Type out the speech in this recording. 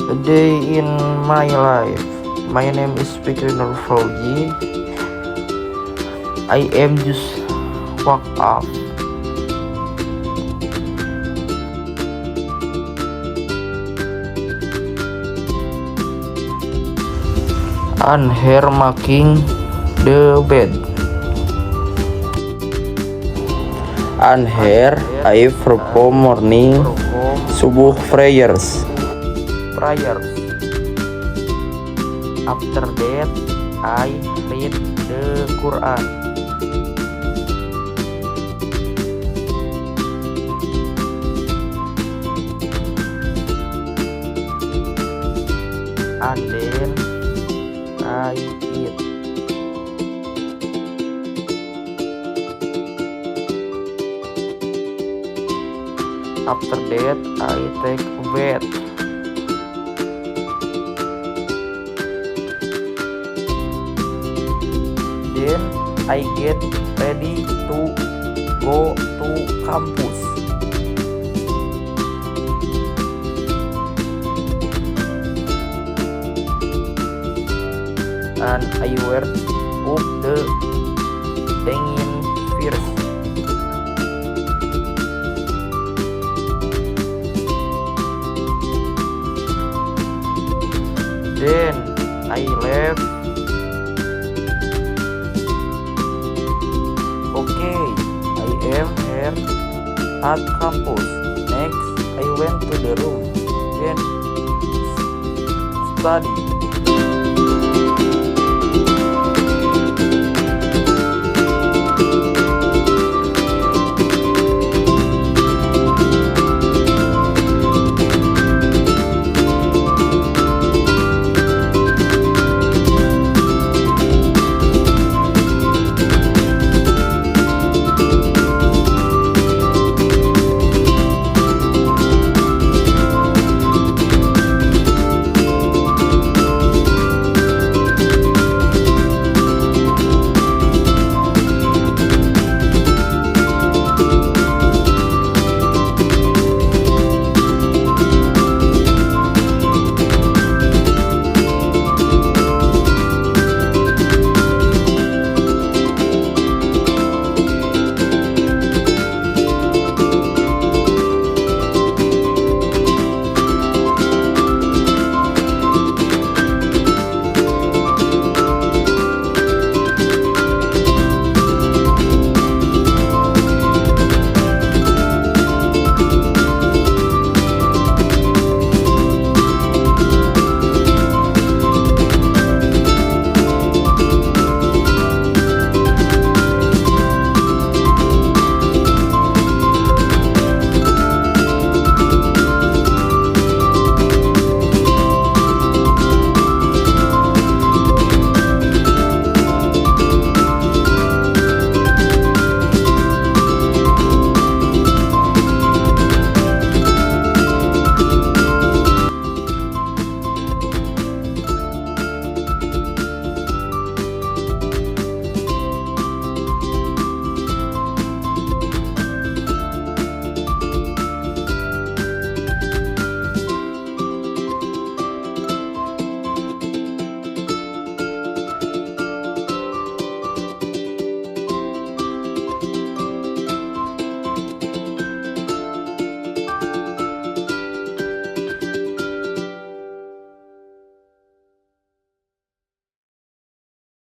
A day in my life. My name is Fikri Fauzi. I am just woke up. And here making the bed. And here I perform morning subuh prayers. After that I read the Quran. And then I eat. After that I take a bath. Then I get ready to go to campus. And I wear up the dangin first. Then I left. Okay, I am here at campus. Next, I went to the room and studied.